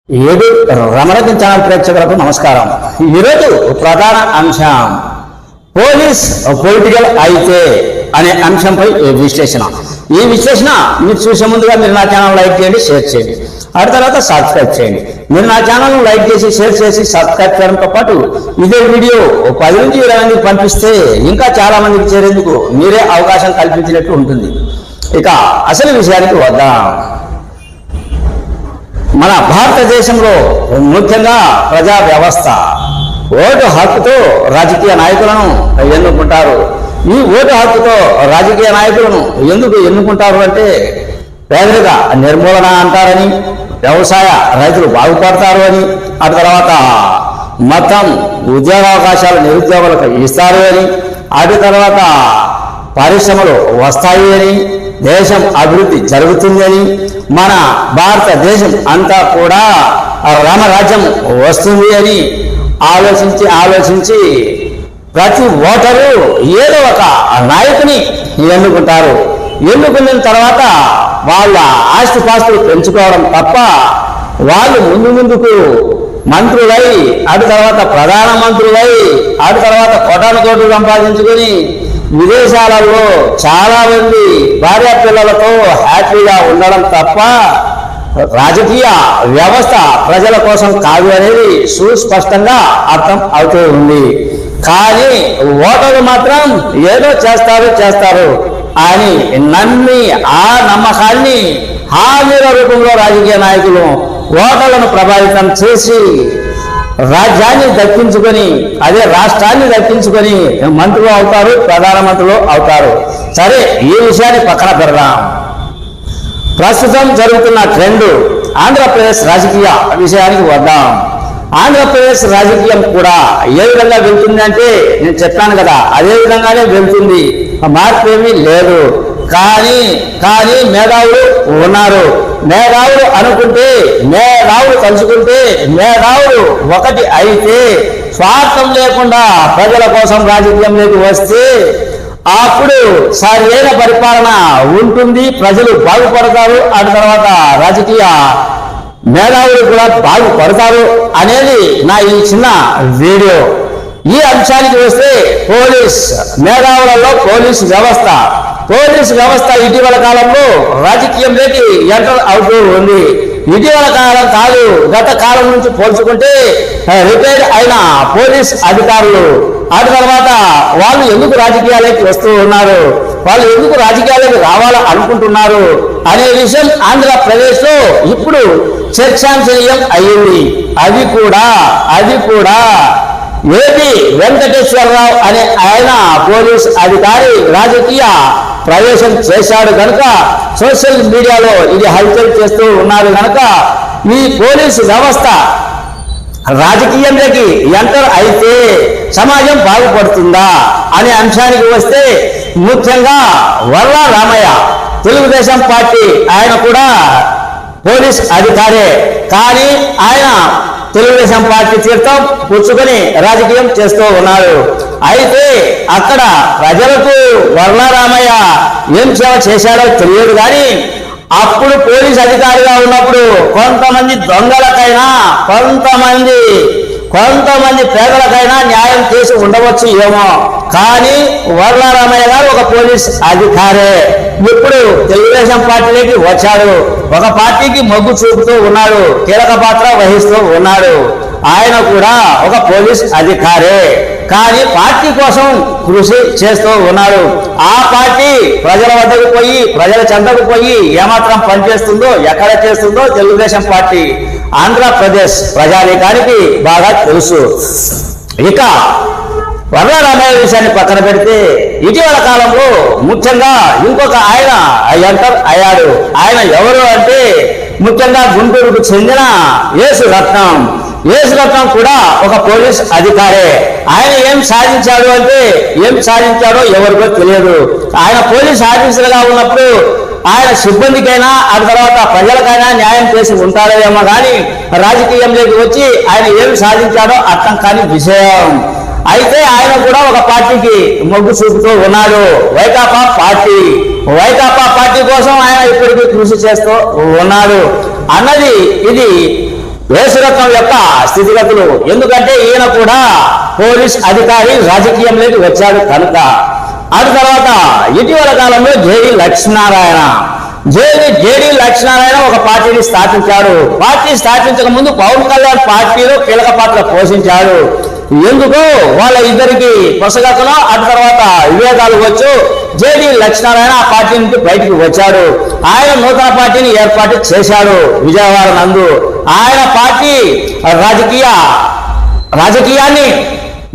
ఏడు రమణకం ఛానల్ ప్రేక్షకులకు నమస్కారం. ఈరోజు ప్రధాన అంశం పోలీస్ పొలిటికల్ అయితే అనే అంశంపై విశ్లేషణ. ఈ విశ్లేషణ మీరు చూసే ముందుగా మీరు నా ఛానల్ లైక్ చేయండి, షేర్ చేయండి, ఆ తర్వాత సబ్స్క్రైబ్ చేయండి. మీరు నా ఛానల్ లైక్ చేసి షేర్ చేసి సబ్స్క్రైబ్ చేయడంతో పాటు ఇదే వీడియో 10 నుంచి 20 మందికి పంపిస్తే ఇంకా చాలా మందికి చేరేందుకు మీరే అవకాశం కల్పించినట్టు ఉంటుంది. ఇక అసలు విషయానికి వద్దాం. మన భారతదేశంలో ముఖ్యంగా ప్రజా వ్యవస్థ ఓటు హక్కుతో రాజకీయ నాయకులను ఎన్నుకుంటారు. ఈ ఓటు హక్కుతో రాజకీయ నాయకులను ఎందుకు ఎన్నుకుంటారు అంటే పేదరిక నిర్మూలన అంటారని, వ్యవసాయ రైతులు బాగుపడతారు అని, ఆ తర్వాత మొత్తం ఉద్యోగావకాశాలు నిరుద్యోగులకు ఇస్తారు అని, ఆ తర్వాత పరిశ్రమలు వస్తాయి అని, దేశం అభివృద్ధి జరుగుతుందని, మన భారతదేశం అంతా కూడా రామరాజ్యం వస్తుంది అని ఆలోచించి ప్రతి ఓటరు ఏదో ఒక నాయకుని ఎన్నుకుంటారు. ఎన్నుకున్న తర్వాత వాళ్ళ ఆస్తిపాస్తులు పెంచుకోవడం తప్ప వాళ్ళు ముందుకు మంత్రులై, అటు తర్వాత ప్రధానమంత్రులై, అటు తర్వాత కోటాను కోట్లు సంపాదించుకొని విదేశాలలో చాలా మంది భార్య పిల్లలతో హ్యాపీగా ఉండడం తప్ప రాజకీయ వ్యవస్థ ప్రజల కోసం కాదు అనేది సుస్పష్టంగా అర్థం అవుతూ ఉంది. కానీ ఓటరు మాత్రం ఏదో చేస్తారు అని నమ్మి ఆ నమ్మకాన్ని హామీల రూపంలో రాజకీయ నాయకులు ఓటర్లను ప్రభావితం చేసి రాజ్యాన్ని దక్కించుకొని, అదే రాష్ట్రాన్ని దక్కించుకొని మంత్రులు అవుతారు, ప్రధానమంత్రులు అవుతారు. సరే, ఈ విషయాన్ని పక్కన పెడదాం. ప్రస్తుతం జరుగుతున్న ట్రెండ్ ఆంధ్రప్రదేశ్ రాజకీయ విషయానికి వద్దాం. ఆంధ్రప్రదేశ్ రాజకీయం కూడా ఏ విధంగా వెళ్తుంది అంటే నేను చెప్పాను కదా, అదే విధంగానే వెళ్తుంది, మార్పు ఏమీ లేదు. కానీ మేధావులు ఉన్నారు. మేధావులు అనుకుంటే, మేధావులు తలుచుకుంటే, మేధావులు ఒకటి అయితే స్వార్థం లేకుండా ప్రజల కోసం రాజకీయంలోకి వస్తే అప్పుడు సరైన పరిపాలన ఉంటుంది, ప్రజలు బాగుపడతారు, ఆ తర్వాత రాజకీయ మేధావులు కూడా బాగుపడతారు అనేది నా ఈ చిన్న వీడియో. ఈ అంశానికి వస్తే పోలీస్ మేధావులలో పోలీసు వ్యవస్థ ఇటీవల కాలంలో రాజకీయంలోకి ఎంటర్ అవుతూ ఉంది. ఇటీవల కాలం కాదు, గత కాలం నుంచి పోల్చుకుంటే రిటైర్డ్ అయిన పోలీస్ అధికారులు, ఆ తర్వాత వాళ్ళు ఎందుకు రాజకీయాలకి వస్తూ ఉన్నారు, వాళ్ళు ఎందుకు రాజకీయాలకు రావాలనుకుంటున్నారు అనే విషయం ఆంధ్రప్రదేశ్ లో ఇప్పుడు చర్చాంశనీయం అయ్యింది. అది కూడా ఏపీ వెంకటేశ్వరరావు అనే ఆయన పోలీస్ అధికారి రాజకీయ ప్రవేశం చేశాడు కనుక సోషల్ మీడియాలో ఇది హల్చల్ చేస్తూ ఉన్నారు కనుక ఈ పోలీసు వ్యవస్థ రాజకీయంలోకి ఎంటర్ అయితే సమాజం బాగుపడుతుందా అనే అంశానికి వస్తే ముఖ్యంగా వర్ల రామయ్య తెలుగుదేశం పార్టీ ఆయన కూడా పోలీస్ అధికారే, కానీ ఆయన తెలుగుదేశం పార్టీ తీర్థం పుచ్చుకొని రాజకీయం చేస్తూ ఉన్నారు. అయితే అక్కడ ప్రజలకు వర్ల రామయ్య ఏం సేవ చేశాడో తెలియదు, కానీ అప్పుడు పోలీస్ అధికారిగా ఉన్నప్పుడు కొంతమంది దొంగలకైనా కొంతమంది పేదలకైనా న్యాయం చేసి ఉండవచ్చు ఏమో, కానీ వర్ల రామయ్య గారు ఒక పోలీస్ అధికారే. ఇప్పుడు తెలుగుదేశం పార్టీలోకి వచ్చాడు, ఒక పార్టీకి మొగ్గు చూపుతూ ఉన్నాడు, కీలక పాత్ర వహిస్తూ ఉన్నాడు. ఆయన కూడా ఒక పోలీస్ అధికారే, కానీ పార్టీ కోసం కృషి చేస్తూ ఉన్నాడు. ఆ పార్టీ ప్రజల వద్దకు పోయి, ప్రజల చెంతకు పోయి ఏమాత్రం పనిచేస్తుందో, ఎక్కడ చేస్తుందో తెలుగుదేశం పార్టీ ఆంధ్రప్రదేశ్ ప్రజానీకానికి బాగా తెలుసు. ఇక వర్ల రామయ్య విషయాన్ని పక్కన పెడితే ఇటీవల కాలంలో ముఖ్యంగా ఇంకొక ఆయన ఎంటర్ అయ్యాడు. ఆయన ఎవరు అంటే ముఖ్యంగా గుంటూరుకు చెందిన యేసురత్నం కూడా ఒక పోలీస్ అధికారే. ఆయన ఏం సాధించాడో ఎవరికో తెలియదు. ఆయన పోలీస్ ఆఫీసర్గా ఉన్నప్పుడు ఆయన సిబ్బందికైనా, ఆ తర్వాత ప్రజలకైనా న్యాయం చేసి ఉంటాడేమో, కానీ రాజకీయంలోకి వచ్చి ఆయన ఏం సాధించాడో అర్థం కాని విషయం. అయితే ఆయన కూడా ఒక పార్టీకి మొగ్గు చూపుతూ ఉన్నాడు, వైకాపా పార్టీ కోసం ఆయన ఇప్పటికీ కృషి చేస్తూ ఉన్నాడు అన్నది ఇది యేసురత్నం యొక్క స్థితిగతులు. ఎందుకంటే ఈయన కూడా పోలీస్ అధికారి రాజకీయంలోకి వచ్చాడు కనుక. ఆ తర్వాత ఇటీవల కాలంలో జేడి లక్ష్మీనారాయణ ఒక పార్టీని స్థాపించాడు. పార్టీ స్థాపించక ముందు పవన్ కళ్యాణ్ పార్టీలో కీలక పాత్ర పోషించాడు. ఎందుకు వాళ్ళ ఇద్దరికి పొసగతలో ఆ తర్వాత వివేకాలు వచ్చు. జేడి లక్ష్మీనారాయణ ఆ పార్టీ నుంచి బయటికి వచ్చాడు. ఆయన నూతన పార్టీని ఏర్పాటు చేశాడు విజయవాడ నందు. ఆయన పార్టీ రాజకీయాన్ని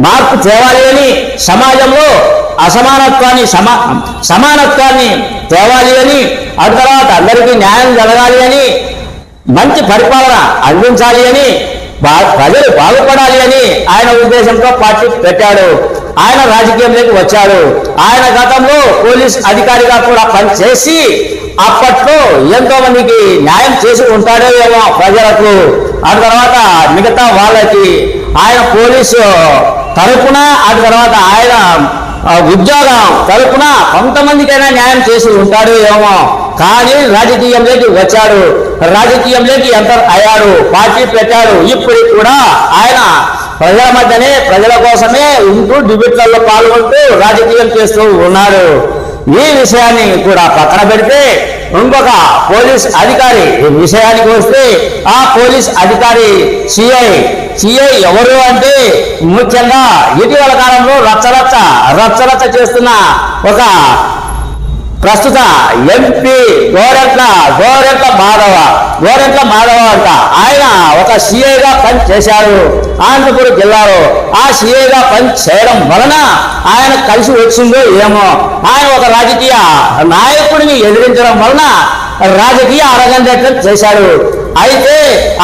మార్పు తేవాలి అని, సమాజంలో సమానత్వాన్ని తేవాలి అని, ఆ తర్వాత అందరికీ న్యాయం జరగాలి అని, మంచి పరిపాలన అందించాలి అని, ప్రజలు బాగుపడాలి అని ఆయన ఉద్దేశంతో పార్టీ పెట్టాడు. ఆయన రాజకీయంలోకి వచ్చాడు. ఆయన గతంలో పోలీస్ అధికారిగా కూడా పనిచేసి అప్పట్లో ఎంతో మందికి న్యాయం చేసి ఉంటాడో ఏమో ప్రజలకు. ఆ తర్వాత మిగతా వాళ్ళకి ఆయన పోలీసు తరపున, ఆ తర్వాత ఆయన ఉద్యోగం తరపున కొంతమందికైనా న్యాయం చేసి ఉంటాడు ఏమో. కానీ రాజకీయంలోకి వచ్చాడు, రాజకీయంలోకి ఎంటర్ అయ్యాడు, పార్టీ పెట్టాడు. ఇప్పుడు కూడా ఆయన ప్రజల మధ్యనే, ప్రజల కోసమే ఉంటూ డిబేట్లలో పాల్గొంటూ రాజకీయం చేస్తూ ఉన్నాడు. ఈ విషయాన్ని కూడా పక్కన పెడితే ఇంకొక పోలీస్ అధికారి విషయానికి వస్తే, ఆ పోలీస్ అధికారి సిఐ ఎవరు అంటే ముఖ్యంగా ఇటీవల కాలంలో రచ్చరచ్చ చేస్తున్న ఒక ప్రస్తుత ఎంపీ గోరెంట్ల మాధవ అంట. ఆయన ఒక సిఐగా పని చేశాడు అనంతపురం జిల్లాలో. ఆ సిఐగా పని చేయడం వలన ఆయన కలిసి వచ్చిందో ఏమో. ఆయన ఒక రాజకీయ నాయకుడిని ఎదిరించడం వలన రాజకీయ అరగంటం చేశాడు. అయితే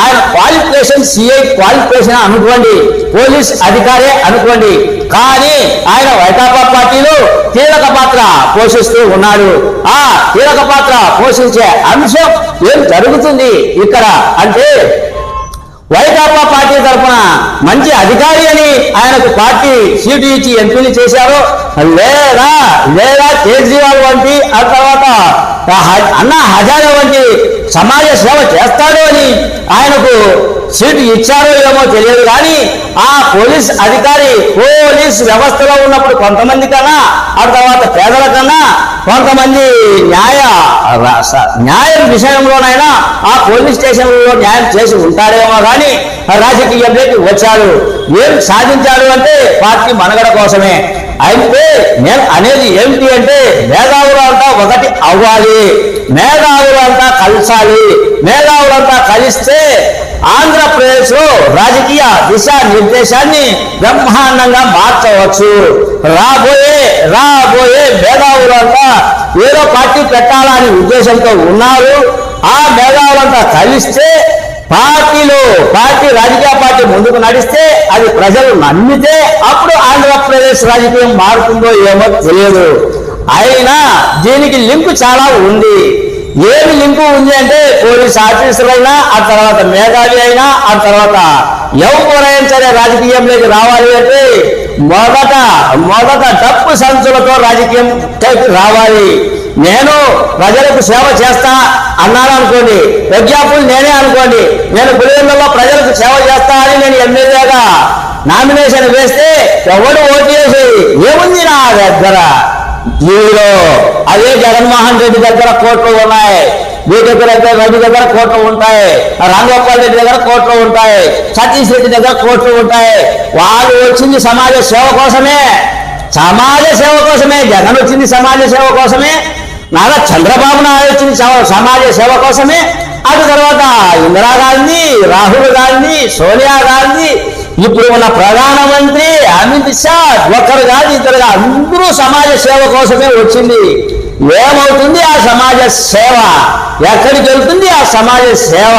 ఆయన క్వాలిఫికేషన్ సిఐ క్వాలిఫికేషన్ అనుకోండి, పోలీస్ అధికారే అనుకోండి, కానీ ఆయన వైకాపా పార్టీలో కీలక పాత్ర పోషిస్తూ ఉన్నాడు. ఆ కీలక పాత్ర పోషించే అంశం ఏం జరుగుతుంది ఇక్కడ అంటే, వైకాపా పార్టీ తరఫున మంచి అధికారి అని ఆయనకు పార్టీ సీటు ఇచ్చి ఎంపీలు చేశారు, లేదా కేజ్రీవాల్ వంటి, ఆ తర్వాత అన్నా హజారే వంటి సమాజ సేవ చేస్తాడు అని ఆయనకు సీటు ఇచ్చారో ఏమో తెలియదు. కానీ ఆ పోలీస్ అధికారి పోలీస్ వ్యవస్థలో ఉన్నప్పుడు కొంతమంది కన్నా, ఆ తర్వాత పేదల కన్నా కొంతమంది న్యాయం విషయంలోనైనా ఆ పోలీస్ స్టేషన్లో న్యాయం చేసి ఉంటాడేమో. కానీ రాజకీయంలోకి వచ్చాడు. ఏం సాధించాడు అంటే పార్టీ మనుగడ కోసమే. అయితే నేను అనేది ఏమిటి అంటే, మేధావులంతా ఒకటి అవ్వాలి, మేధావులంతా కలిసాలి. మేధావులంతా కలిస్తే ఆంధ్రప్రదేశ్ లో రాజకీయ దిశా నిర్దేశాన్ని బ్రహ్మాండంగా మార్చవచ్చు. రాబోయే మేధావులంతా ఏదో పార్టీ పెట్టాలని ఉద్దేశంతో ఉన్నారు. ఆ మేధావులంతా కలిస్తే రాజకీయ పార్టీ ముందుకు నడిస్తే, అది ప్రజలు నమ్మితే అప్పుడు ఆంధ్రప్రదేశ్ రాజకీయం మారుతుందో ఏమో తెలియదు. అయినా దీనికి లింకు చాలా ఉంది. ఏమి లింకు ఉంది అంటే, పోలీస్ ఆఫీసర్లైనా, ఆ తర్వాత మేధావి అయినా, ఆ తర్వాత ఎవరైనా సరే రాజకీయంలోకి రావాలి అంటే మొదట డప్పు సంచులతో రాజకీయం రావాలి. నేను ప్రజలకు సేవ చేస్తా అన్నాను అనుకోండి, ఎగ్జాంపుల్ నేనే అనుకోండి, నేను పులివెందులలో ప్రజలకు సేవ చేస్తా అని నేను ఎమ్మెల్యేగా నామినేషన్ వేస్తే ఎవడు ఓటు చేసి ఏముంది నా దగ్గర? జీరో. అదే జగన్మోహన్ రెడ్డి దగ్గర కోట్లు ఉన్నాయి, రెడ్డి దగ్గర కోట్లు ఉంటాయి, రాంగోపాల్ రెడ్డి దగ్గర కోట్లు ఉంటాయి, సతీష్ రెడ్డి దగ్గర కోట్లు ఉంటాయి. వాళ్ళు వచ్చింది సమాజ సేవ కోసమే. జగన్ వచ్చింది సమాజ సేవ కోసమే, నారా చంద్రబాబు నాయుడు వచ్చింది సమాజ సేవ కోసమే. ఆ తర్వాత ఇందిరాగాంధీ, రాహుల్ గాంధీ, సోనియా గాంధీ, ఇప్పుడు ఉన్న ప్రధానమంత్రి అమిత్ షా, ఒకరు కాదు ఇద్దరు కాదు, అందరూ సమాజ సేవ కోసమే వచ్చింది. ఏమవుతుంది ఆ సమాజ సేవ? ఎక్కడికి వెళ్తుంది ఆ సమాజ సేవ?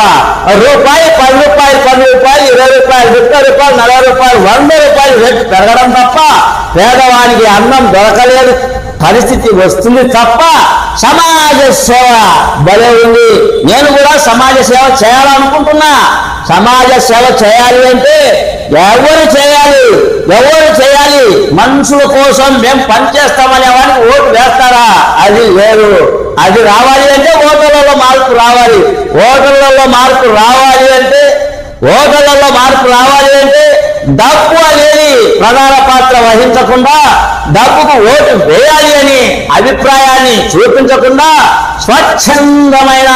రూపాయి, 10 రూపాయలు, 20 రూపాయలు, 30 రూపాయలు, 40 రూపాయలు, 100 రూపాయలు రేటు పెరగడం తప్ప పేదవానికి అన్నం దొరకలేదు పరిస్థితి వస్తుంది తప్ప సమాజ సేవ భలే ఉంది. నేను కూడా సమాజ సేవ చేయాలనుకుంటున్నా. సమాజ సేవ చేయాలి అంటే ఎవరు చేయాలి? మనుషుల కోసం మేము పనిచేస్తామనే వాడికి ఓటు వేస్తారా? అది లేదు. అది రావాలి అంటే ఓటర్లలో మార్పు రావాలి. ఓటర్లలో మార్పు రావాలి అంటే ఓటర్లలో మార్పు రావాలి అంటే డబ్బు అనేది ప్రధాన పాత్ర వహించకుండా డబ్బుకు ఓటు వేయాలి అని అభిప్రాయాన్ని చూపించకుండా స్వచ్ఛందమైన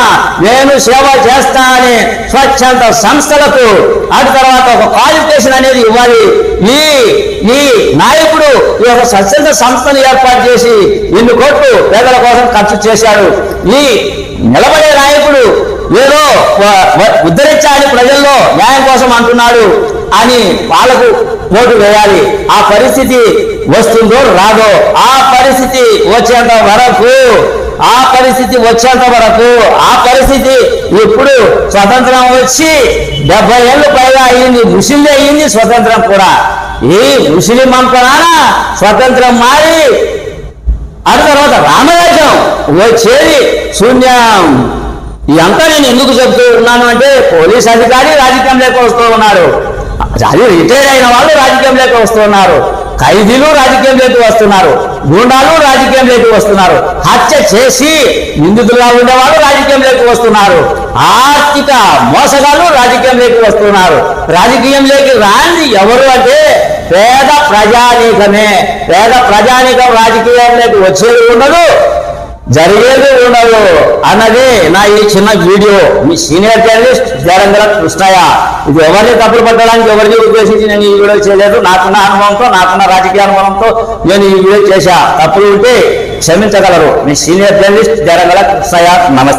నేను సేవ చేస్తా అని స్వచ్ఛంద సంస్థలకు అటు తర్వాత ఒక క్వాలిఫికేషన్ అనేది ఇవ్వాలి. ఈ నాయకుడు ఈ యొక్క స్వచ్ఛంద సంస్థను ఏర్పాటు చేసి ఇన్ని కోట్లు పేదల కోసం ఖర్చు చేశాడు. ఈ నిలబడే నాయకుడు ఏదో ఉద్ధరించాలి ప్రజల్లో న్యాయం కోసం అంటున్నాడు అని వాళ్ళకు ఓటు వేయాలి. ఆ పరిస్థితి వస్తుందో రాదో, ఆ పరిస్థితి వచ్చేంత ఇప్పుడు స్వతంత్రం వచ్చి 70 ఏళ్ళు పైగా అయ్యింది, ముస్లింలే అయ్యింది స్వతంత్రం కూడా. ఈ ముస్లిం అంతనాన స్వతంత్రం మారి ఆ తర్వాత రామరాజ్యం వచ్చేది శూన్యం. ఇదంతా నేను ఎందుకు చెప్తూ ఉన్నాను అంటే పోలీస్ అధికారి రాజకీయంలోకి వస్తూ ఉన్నారు, అది రిటైర్ అయిన వాళ్ళు రాజకీయంలోకి వస్తూ ఉన్నారు, ఖైదీలు రాజకీయంలోకి వస్తున్నారు, గూండాలు రాజకీయంలోకి వస్తున్నారు, హత్య చేసి నిందితులుగా ఉండేవాళ్ళు రాజకీయంలోకి వస్తున్నారు, ఆర్థిక మోసగాళ్ళు రాజకీయంలోకి వస్తున్నారు. రాజకీయంలోకి రాని ఎవరు అంటే పేద ప్రజానీకమే. పేద ప్రజానీకం రాజకీయంలోకి వచ్చేది ఉండదు, జరిగేది ఉండదు అన్నది నా ఈ చిన్న వీడియో. మీ సీనియర్ జర్నలిస్ట్ జరంగల కృష్ణయ్య. ఇది ఎవరిని తప్పులు పట్టడానికి ఎవరిని ఉద్దేశించి నేను ఈ వీడియో చేయలేదు. నాకున్న అనుభవంతో, నాకున్న రాజకీయ అనుభవంతో నేను ఈ వీడియో చేశా. తప్పులు ఉంటే క్షమించగలరు. మీ సీనియర్ జర్నలిస్ట్ జరంగల కృష్ణయ్య. నమస్తే.